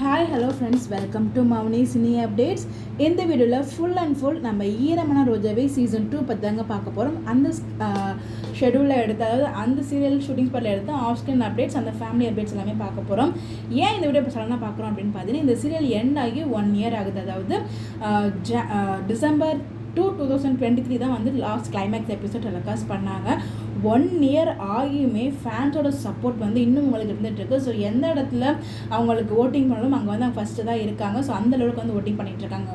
Hi hello friends, welcome to Mouni cine updates. இந்த வீடியோவில் full and full நம்ம ஈரமான ரோஜாவே சீசன் 2 பற்றி தாங்க பார்க்க போகிறோம். அந்த ஷெடியூலில் எடுத்து, அதாவது அந்த சீரியல் ஷூட்டிங் ஸ்பாட்டில் எடுத்து ஆஃப் ஸ்க்ரீன் அப்டேட்ஸ், அந்த ஃபேமிலி அப்டேட்ஸ் எல்லாமே பார்க்க போகிறோம். ஏன் இந்த வீடியோ இப்போ சடனாக பார்க்குறோம் அப்படின்னு பார்த்தீங்கன்னா, இந்த சீரியல் எண்ட் ஆகி 1 இயர் ஆகுது. அதாவது டிசம்பர் 2023 தான் வந்து லாஸ்ட் கிளைமேக்ஸ் எபிசோட் டெலிகாஸ்ட் பண்ணாங்க. 1 இயர் ஆகியுமே ஃபேன்ஸோட சப்போர்ட் வந்து இன்னும் உங்களுக்கு இருந்துகிட்ருக்கு. ஸோ எந்த இடத்துல அவங்களுக்கு ஓட்டிங் பண்ணாலும் அங்கே வந்து அவங்க ஃபஸ்ட்டு தான் இருக்காங்க. ஸோ அந்த அளவுக்கு வந்து ஓட்டிங் பண்ணிகிட்ருக்காங்க.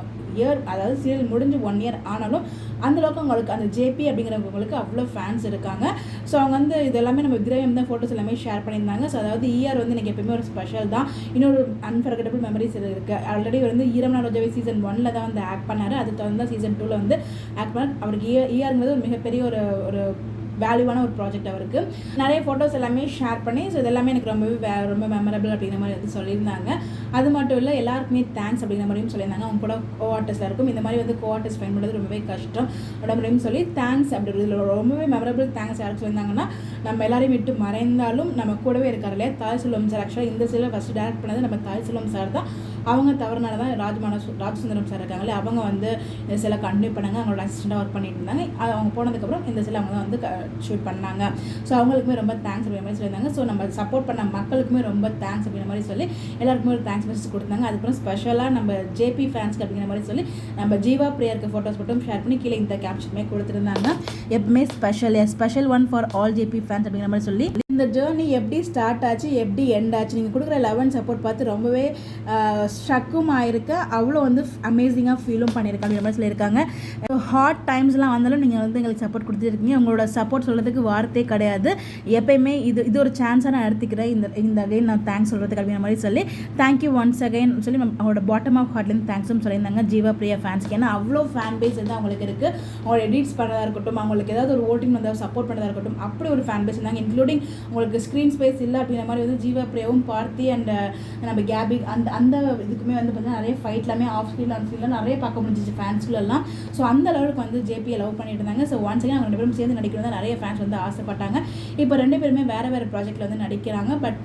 அதாவது சீரியல் முடிஞ்சு 1 இயர் ஆனாலும் அந்தளவுக்கு அவங்களுக்கு அந்த ஜேபி அப்படிங்கிறவங்களுக்கு அவ்வளோ ஃபேன்ஸ் இருக்காங்க. ஸோ அவங்க வந்து இது எல்லாமே நம்ம கிரேம் தான் ஃபோட்டோஸ் எல்லாமே ஷேர் பண்ணியிருந்தாங்க. ஸோ அதாவது இயர் வந்து எனக்கு எப்பவுமே ஒரு ஸ்பெஷல் தான். இன்னொரு அன்ஃபர்கெட்டபிள் மெமரிஸ் இருக்குது. ஆல்ரெடி வந்து ஈரமான ரோஜாவே சீசன் 1 தான் வந்து ஆக்ட் பண்ணார். அது தகுந்த சீசன் 2 வந்து ஆக்ட் பண்ணார். அவருக்கு இயர்ங்கிறது ஒரு மிகப்பெரிய ஒரு வேல்யூவான ஒரு ப்ராஜெக்ட் அவருக்கு. நிறைய ஃபோட்டோஸ் எல்லாமே ஷேர் பண்ணி, ஸோ இதெல்லாமே எனக்கு ரொம்ப மெமரபிள் அப்படிங்கிற மாதிரி வந்து சொல்லியிருந்தாங்க. அது மட்டும் இல்லை, எல்லாருக்குமே தேங்க்ஸ் அப்படிங்கிற மாதிரியும் சொல்லியிருந்தாங்க. அவங்க கூட கோஆர்டிஸ்டில் இருக்கும். இந்த மாதிரி வந்து கோஆர்டிஸ்ட் ஃபைன் பண்ணுறது ரொம்பவே கஷ்டம் அப்படிங்கிற மாதிரியும் சொல்லி தேங்க்ஸ் அப்படிங்கிறது ரொம்பவே மெமரபிள் தேங்க்ஸ் யாருக்கு சொல்லியிருந்தாங்கன்னா, நம்ம எல்லாரையும் விட்டு மறைந்தாலும் நம்ம கூடவே இருக்கார் இல்லையா தாய் செல்வம் சார். ஆக்சுவலாக இந்த சீரியல் ஃபஸ்ட்டு டேரக்ட் பண்ணது நம்ம தாய் செல்வம் சார் தான். அவங்க தவறுனால தான் ராஜசுந்தரம் சார் இருக்காங்களே, அவங்க வந்து இந்த சில கண்டினியூ பண்ணாங்க. அவங்களோட அசிஸ்டண்டாக ஒர்க் பண்ணிட்டு இருந்தாங்க. அவங்க போனதுக்கப்புறம் இந்த சில அவங்க தான் வந்து ஷூட் பண்ணாங்க. ஸோ அவங்களுக்குமே ரொம்ப தேங்க்ஸ் அப்படிங்கிற மாதிரி சொல்லியிருந்தாங்க. ஸோ நம்ம சப்போர்ட் பண்ண மக்களுக்குமே ரொம்ப தேங்க்ஸ் அப்படிங்கிற மாதிரி சொல்லி எல்லாருக்குமே ஒரு தேங்க்ஸ் மெசேஜ் கொடுத்தாங்க. அதுக்கப்புறம் ஸ்பெஷலாக நம்ம ஜேபி ஃபேன்ஸ்க்கு அப்படிங்கிற மாதிரி சொல்லி நம்ம ஜீவா பிரியருக்கு ஃபோட்டோஸ் மட்டும் ஷேர் பண்ணி கீழே இந்த கேப்ஷனுமே கொடுத்துருந்தாங்க. எப்பவுமே special one for all JP fans அப்படிங்கிற மாதிரி சொல்லி இந்த ஜேர்னி எப்படி ஸ்டார்ட் ஆச்சு, எப்படி எண்ட் ஆச்சு, நீங்கள் கொடுக்குற லவ் அண்ட் சப்போர்ட் பார்த்து ரொம்பவே ஸ்ட்ரக்கும் ஆகிருக்கு. அவ்வளோ வந்து அமேசிங்காக ஃபீலும் பண்ணியிருக்காங்க அப்படிங்கிற மாதிரி சொல்லியிருக்காங்க. ஹார்ட் டைம்ஸ்லாம் வந்தாலும் நீங்கள் வந்து எங்களுக்கு சப்போர்ட் கொடுத்துருக்கீங்க. உங்களோட சப்போர்ட் சொல்கிறதுக்கு வார்த்தையே கிடையாது. எப்பயுமே இது ஒரு சான்ஸாக நான் எடுத்துக்கிறேன். இந்த அகைன் நான் தேங்க்ஸ் சொல்கிறதுக்கு அப்படிங்கிற மாதிரி சொல்லி தேங்க்யூ ஒன்ஸ் அகைன் சொல்லி அவங்களோட பாட்டம் ஆஃப் ஹார்ட்லேருந்து தேங்க்ஸும் சொல்லியிருந்தாங்க ஜீவா பிரியா ஃபேன்ஸ்க்கு. ஏன்னா அவ்வளோ ஃபேன் பேஸ் வந்து அவங்களுக்கு இருக்குது. அவங்களோட எடிட்ஸ் பண்ணுறதா இருக்கட்டும், அவங்களுக்கு ஏதாவது ஒரு ஓட்டிங் வந்து சப்போர்ட் பண்ணுறதா இருக்கட்டும், அப்படி ஒரு ஃபேன் பேஸ் இருந்தாங்க. இன்க்ளூடிங் உங்களுக்கு ஸ்க்ரீன் ஸ்பேஸ் இல்லை அப்படிங்கிற மாதிரி வந்து ஜீவா பிரியாவும் பார்த்தி அண்ட் நம்ம கேபி அந்த இதுக்குமே வந்து பார்த்தீங்கன்னா நிறைய ஃபைட் எல்லாமே ஆஃப் ஸ்க்ரீன் ஆன் ஸ்க்ரீனில் நிறைய பார்க்க முடிஞ்சிச்சு ஃபேன்ஸ்குள்ளெல்லாம். ஸோ அந்த அளவுக்கு வந்து ஜேபியை லவ் பண்ணிட்டு இருந்தாங்க. ஸோ ஒன்ஸ் அகைன் அவங்க 2 பேரும் சேர்ந்து நடிக்கிறது நிறைய ஃபேன்ஸ் வந்து ஆசைப்பட்டாங்க. இப்போ 2 பேருமே வேறு ப்ராஜெக்ட்டில் வந்து நடிக்கிறாங்க. பட்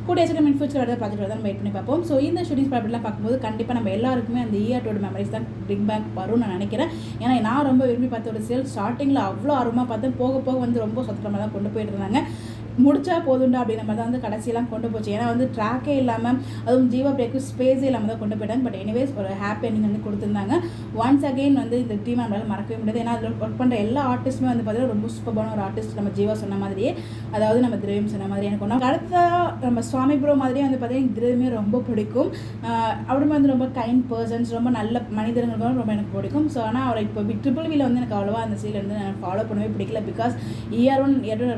கூடிய சீக்கிரம் இன் ஃபியூச்சர் வேறு ப்ராஜெக்ட் வந்து நம்ம வெயிட் பண்ணி பார்ப்போம். ஸோ இந்த ஷூட்டிங் ஸ்பாட்லாம் பார்க்கும்போது கண்டிப்பாக நம்ம எல்லாருக்குமே அந்த இயர்டோட மெமரிஸ் தான் பிரிங் பேக் வரும்னு நான் நினைக்கிறேன். ஏன்னா நான் ரொம்ப விரும்பி பார்த்த ஒரு சீரியல். ஸ்டார்டிங்கில் அவ்வளோ ஆர்வமாக பார்த்தேன். போக போக வந்து ரொம்ப சொத்தமாக தான் கொண்டு போயிட்டு இருந்தாங்க. முடிச்சா போதுண்டா அப்படின்ற மாதிரி தான் வந்து கடைசியெல்லாம் கொண்டு போச்சு. ஏன்னா வந்து ட்ராக்கே இல்லாமல், அதுவும் ஜீவா பிரியாக்கு ஸ்பேஸே இல்லாமல் தான் கொண்டு போயிட்டாங்க. பட் எனிவேஸ் ஒரு ஹாப்பி எண்டிங் வந்து கொடுத்துருந்தாங்க. ஒன்ஸ் அகெயின் வந்து இந்த டீம் நம்மளால் மறக்கவே முடியாது. ஏன்னா அதில் ஒர்க் பண்ணுற எல்லா ஆர்டிஸ்ட்டுமே வந்து பார்த்தீங்கன்னா ரொம்ப சூப்பரான ஒரு ஆர்டிஸ்ட். நம்ம ஜீவா சொன்ன மாதிரியே, அதாவது நம்ம திரவியம் சொன்ன மாதிரி எனக்கு ஒன்றா அடுத்த நம்ம சுவாமி ப்ரோ மாதிரியே வந்து பார்த்தீங்கன்னா திரவியமே ரொம்ப பிடிக்கும். அவருமே வந்து ரொம்ப கைண்ட் பர்சன்ஸ், ரொம்ப நல்ல மனிதர்களும் ரொம்ப எனக்கு பிடிக்கும். ஸோ ஆனால் அவர் இப்போ ட்ரிபிள் வியில் வந்து எனக்கு அவ்வளோவா அந்த சீரியல் வந்து நான் ஃபாலோ பண்ணவே பிடிக்கல. பிகாஸ் இயர் ஒன்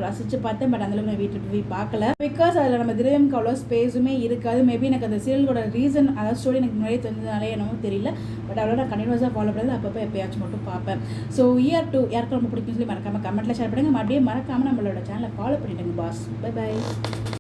ரசித்து பார்த்தேன். பட் அந்த நான் வீட்டுக்கு போய் பார்க்கல. பிகாஸ் அதில் நம்ம திரவியம்க்கு அவ்வளோ ஸ்பேஸுமே இருக்காது. மேபி எனக்கு அந்த சீரியலோட ரீசன், அதாவது ஸ்டோரி எனக்கு முன்னாடியே தெரிஞ்சதுனாலே என்னமோ தெரியல. பட் அவ்வளோ நான் கண்டினியூஸாக ஃபாலோ பண்ணுறது அப்பப்போ எப்பயாச்சும் மட்டும் பார்ப்பேன். ஸோ இயர் 2 யாருக்கு ரொம்ப பிடிக்கும்னு சொல்லி மறக்காமல் கமெண்ட்டில் ஷேர் பண்ணுங்கள். மறுபடியும் மறக்காமல் நம்மளோட சேனலை ஃபாலோ பண்ணிவிடுங்க பாஸ். By by.